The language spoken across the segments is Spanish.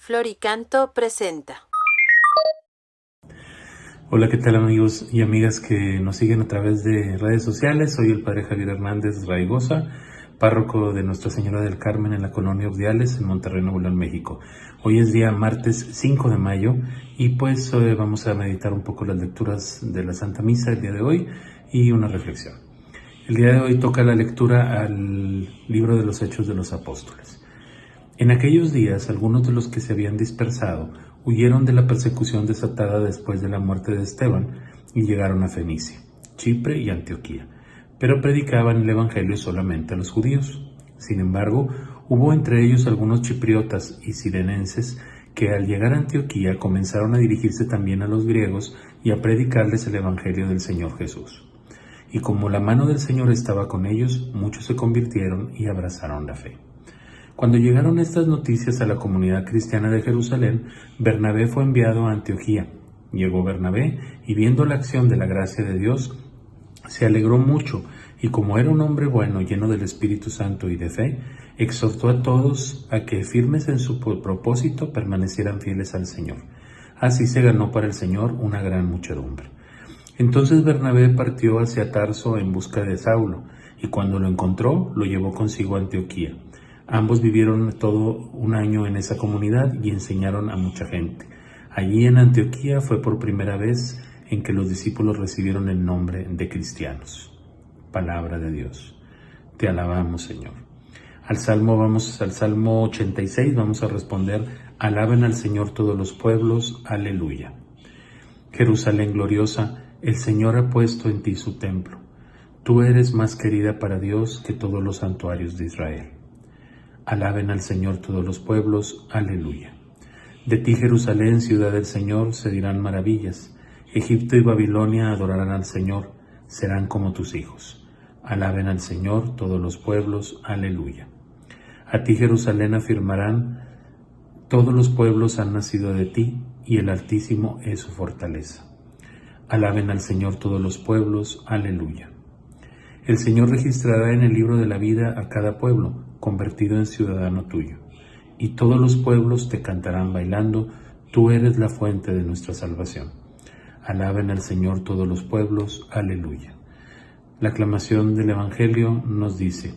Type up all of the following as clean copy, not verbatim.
Floricanto presenta. Hola, ¿qué tal amigos y amigas que nos siguen a través de redes sociales? Soy el Padre Javier Hernández Raigosa, párroco de Nuestra Señora del Carmen en la Colonia Urdiales, en Monterrey, Nuevo León, México. Hoy es día martes 5 de mayo y pues vamos a meditar un poco las lecturas de la Santa Misa el día de hoy y una reflexión. El día de hoy toca la lectura al libro de los Hechos de los Apóstoles. En aquellos días, algunos de los que se habían dispersado huyeron de la persecución desatada después de la muerte de Esteban y llegaron a Fenicia, Chipre y Antioquía, pero predicaban el evangelio solamente a los judíos. Sin embargo, hubo entre ellos algunos chipriotas y cirenenses que al llegar a Antioquía comenzaron a dirigirse también a los griegos y a predicarles el evangelio del Señor Jesús. Y como la mano del Señor estaba con ellos, muchos se convirtieron y abrazaron la fe. Cuando llegaron estas noticias a la comunidad cristiana de Jerusalén, Bernabé fue enviado a Antioquía. Llegó Bernabé y viendo la acción de la gracia de Dios, se alegró mucho y como era un hombre bueno, lleno del Espíritu Santo y de fe, exhortó a todos a que firmes en su propósito permanecieran fieles al Señor. Así se ganó para el Señor una gran muchedumbre. Entonces Bernabé partió hacia Tarso en busca de Saulo y cuando lo encontró, lo llevó consigo a Antioquía. Ambos vivieron todo un año en esa comunidad y enseñaron a mucha gente. Allí en Antioquía fue por primera vez en que los discípulos recibieron el nombre de cristianos. Palabra de Dios. Te alabamos, Señor. Al Salmo 86, vamos a responder: alaben al Señor todos los pueblos, aleluya. Jerusalén gloriosa, el Señor ha puesto en ti su templo. Tú eres más querida para Dios que todos los santuarios de Israel. Alaben al Señor todos los pueblos, aleluya. De ti, Jerusalén, ciudad del Señor, se dirán maravillas. Egipto y Babilonia adorarán al Señor, serán como tus hijos. Alaben al Señor todos los pueblos, aleluya. A ti, Jerusalén, afirmarán: todos los pueblos han nacido de ti, y el Altísimo es su fortaleza. Alaben al Señor todos los pueblos, aleluya. El Señor registrará en el libro de la vida a cada pueblo, convertido en ciudadano tuyo. Y todos los pueblos te cantarán bailando: tú eres la fuente de nuestra salvación. Alaben al Señor todos los pueblos, aleluya. La aclamación del Evangelio nos dice: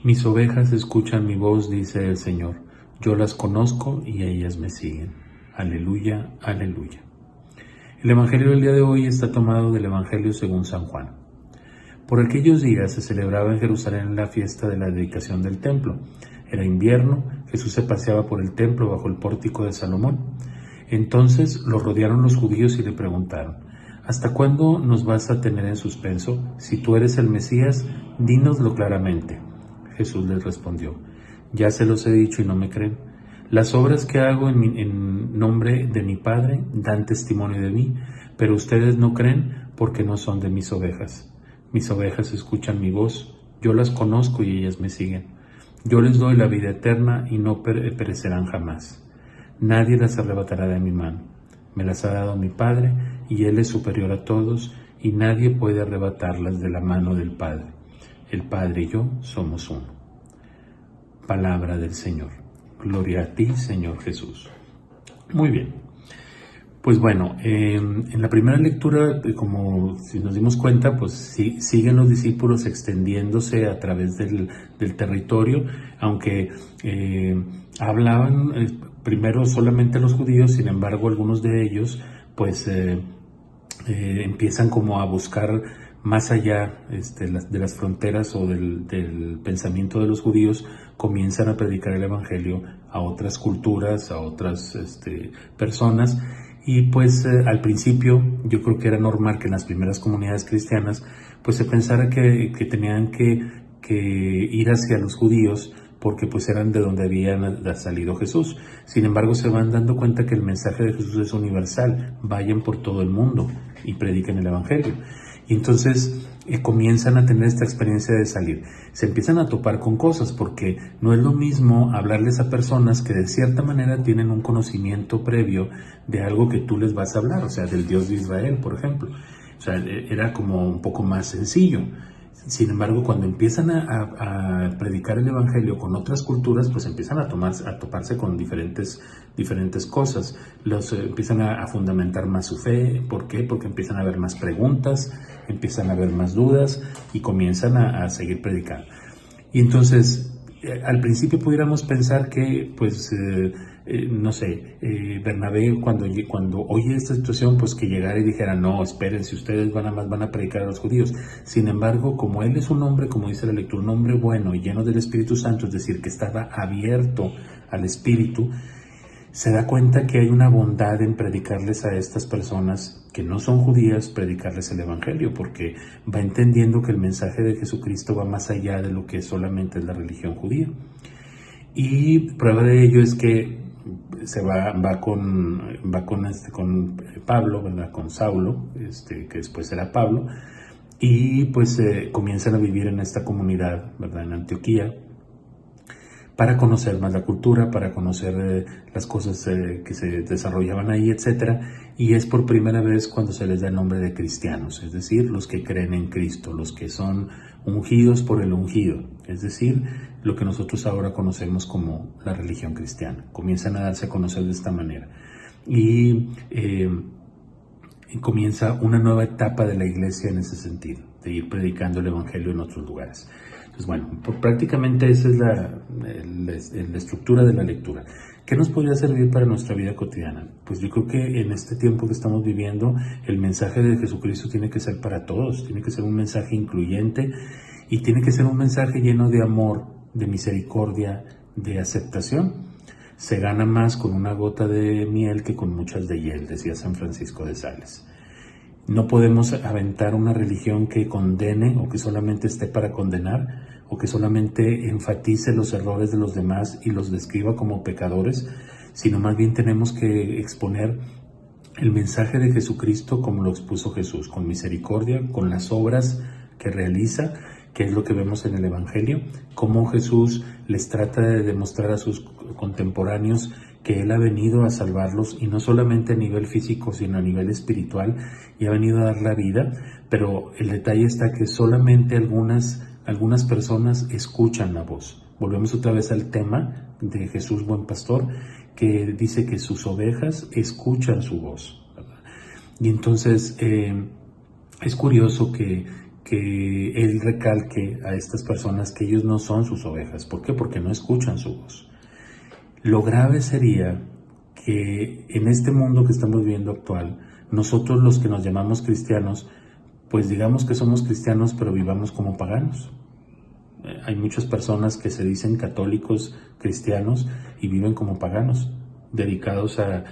mis ovejas escuchan mi voz, dice el Señor, yo las conozco y ellas me siguen. Aleluya, aleluya. El Evangelio del día de hoy está tomado del Evangelio según San Juan. Por aquellos días se celebraba en Jerusalén la fiesta de la dedicación del templo. Era invierno, Jesús se paseaba por el templo bajo el pórtico de Salomón. Entonces lo rodearon los judíos y le preguntaron: ¿hasta cuándo nos vas a tener en suspenso? Si tú eres el Mesías, dínoslo claramente. Jesús les respondió: ya se los he dicho y no me creen. Las obras que hago en nombre de mi Padre dan testimonio de mí, pero ustedes no creen porque no son de mis ovejas. Mis ovejas escuchan mi voz, yo las conozco y ellas me siguen. Yo les doy la vida eterna y no perecerán jamás. Nadie las arrebatará de mi mano. Me las ha dado mi Padre y Él es superior a todos y nadie puede arrebatarlas de la mano del Padre. El Padre y yo somos uno. Palabra del Señor. Gloria a ti, Señor Jesús. Muy bien. Pues bueno, en la primera lectura, como si nos dimos cuenta, pues siguen los discípulos extendiéndose a través del territorio, aunque hablaban primero solamente a los judíos. Sin embargo, algunos de ellos pues empiezan como a buscar más allá de las fronteras o del pensamiento de los judíos, comienzan a predicar el evangelio a otras culturas, a otras personas. Y pues al principio yo creo que era normal que en las primeras comunidades cristianas pues se pensara que tenían que ir hacia los judíos porque pues eran de donde había salido Jesús. Sin embargo, se van dando cuenta que el mensaje de Jesús es universal: vayan por todo el mundo y prediquen el evangelio. Y entonces comienzan a tener esta experiencia de salir. Se empiezan a topar con cosas, porque no es lo mismo hablarles a personas que de cierta manera tienen un conocimiento previo de algo que tú les vas a hablar, o sea, del Dios de Israel, por ejemplo. O sea, era como un poco más sencillo. Sin embargo, cuando empiezan a predicar el evangelio con otras culturas, pues empiezan a toparse con diferentes cosas. Empiezan a fundamentar más su fe. ¿Por qué? Porque empiezan a haber más preguntas, empiezan a haber más dudas y comienzan a seguir predicando. Y entonces, al principio pudiéramos pensar que, pues, no sé, Bernabé cuando oye esta situación, pues que llegara y dijera, no, espérense, ustedes van a predicar a los judíos. Sin embargo, como él es un hombre, como dice la lectura, un hombre bueno y lleno del Espíritu Santo, es decir, que estaba abierto al Espíritu, se da cuenta que hay una bondad en predicarles a estas personas que no son judías, predicarles el evangelio, porque va entendiendo que el mensaje de Jesucristo va más allá de lo que solamente es la religión judía. Y prueba de ello es que se va con Pablo, ¿verdad? Con Saulo, que después será Pablo, y pues comienzan a vivir en esta comunidad, ¿verdad? En Antioquía, para conocer más la cultura, para conocer las cosas que se desarrollaban ahí, etc. Y es por primera vez cuando se les da el nombre de cristianos, es decir, los que creen en Cristo, los que son ungidos por el ungido, es decir, lo que nosotros ahora conocemos como la religión cristiana. Comienzan a darse a conocer de esta manera. Y comienza una nueva etapa de la iglesia en ese sentido, de ir predicando el evangelio en otros lugares. Entonces, bueno, prácticamente esa es la estructura de la lectura. ¿Qué nos podría servir para nuestra vida cotidiana? Pues yo creo que en este tiempo que estamos viviendo, el mensaje de Jesucristo tiene que ser para todos, tiene que ser un mensaje incluyente y tiene que ser un mensaje lleno de amor, de misericordia, de aceptación. Se gana más con una gota de miel que con muchas de hiel, decía San Francisco de Sales. No podemos aventar una religión que condene o que solamente esté para condenar o que solamente enfatice los errores de los demás y los describa como pecadores, sino más bien tenemos que exponer el mensaje de Jesucristo como lo expuso Jesús, con misericordia, con las obras que realiza, que es lo que vemos en el Evangelio, cómo Jesús les trata de demostrar a sus contemporáneos que Él ha venido a salvarlos, y no solamente a nivel físico, sino a nivel espiritual, y ha venido a dar la vida, pero el detalle está que solamente algunas personas escuchan la voz. Volvemos otra vez al tema de Jesús Buen Pastor, que dice que sus ovejas escuchan su voz, ¿verdad? Y entonces es curioso que Él recalque a estas personas que ellos no son sus ovejas. ¿Por qué? Porque no escuchan su voz. Lo grave sería que en este mundo que estamos viviendo actual, nosotros los que nos llamamos cristianos, pues digamos que somos cristianos, pero vivamos como paganos. Hay muchas personas que se dicen católicos cristianos y viven como paganos, dedicados a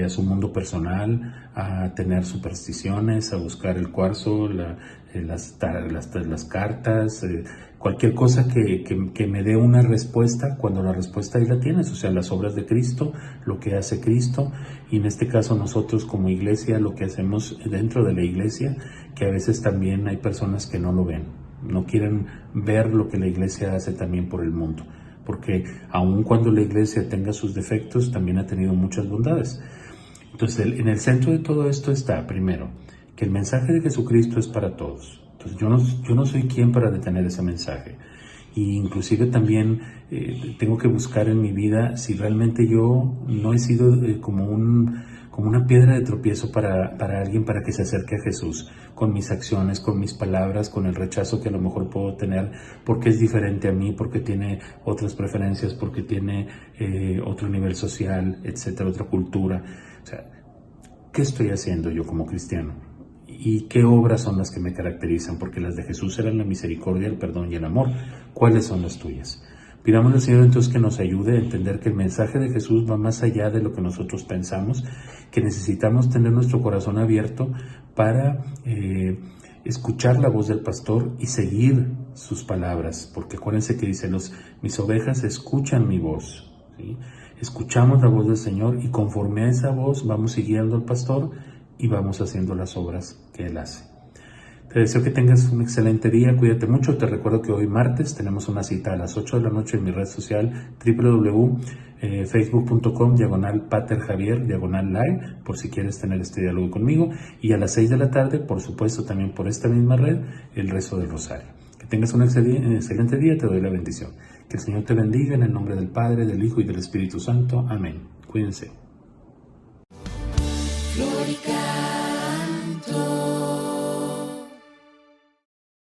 su mundo personal, a tener supersticiones, a buscar el cuarzo, las cartas, cualquier cosa que me dé una respuesta, cuando la respuesta ahí la tienes, o sea, las obras de Cristo, lo que hace Cristo, y en este caso nosotros como iglesia, lo que hacemos dentro de la iglesia, que a veces también hay personas que no lo ven, no quieren ver lo que la iglesia hace también por el mundo, porque aun cuando la iglesia tenga sus defectos, también ha tenido muchas bondades. Entonces, en el centro de todo esto está, primero, que el mensaje de Jesucristo es para todos. Entonces, yo no soy quien para detener ese mensaje. Y inclusive también tengo que buscar en mi vida si realmente yo no he sido como una piedra de tropiezo para alguien para que se acerque a Jesús, con mis acciones, con mis palabras, con el rechazo que a lo mejor puedo tener porque es diferente a mí, porque tiene otras preferencias, porque tiene otro nivel social, etcétera, otra cultura. O sea, ¿qué estoy haciendo yo como cristiano? ¿Y qué obras son las que me caracterizan? Porque las de Jesús eran la misericordia, el perdón y el amor. ¿Cuáles son las tuyas? Pidámosle al Señor entonces que nos ayude a entender que el mensaje de Jesús va más allá de lo que nosotros pensamos, que necesitamos tener nuestro corazón abierto para escuchar la voz del pastor y seguir sus palabras, porque acuérdense que dice, mis ovejas escuchan mi voz, ¿sí? Escuchamos la voz del Señor y conforme a esa voz vamos siguiendo al pastor y vamos haciendo las obras que Él hace. Te deseo que tengas un excelente día, cuídate mucho. Te recuerdo que hoy martes tenemos una cita a las 8 de la noche en mi red social www.facebook.com/paterjavier/live, por si quieres tener este diálogo conmigo, y a las 6 de la tarde, por supuesto, también por esta misma red, el rezo del rosario. Que tengas un excelente día, te doy la bendición. Que el Señor te bendiga en el nombre del Padre, del Hijo y del Espíritu Santo. Amén. Cuídense. Florica.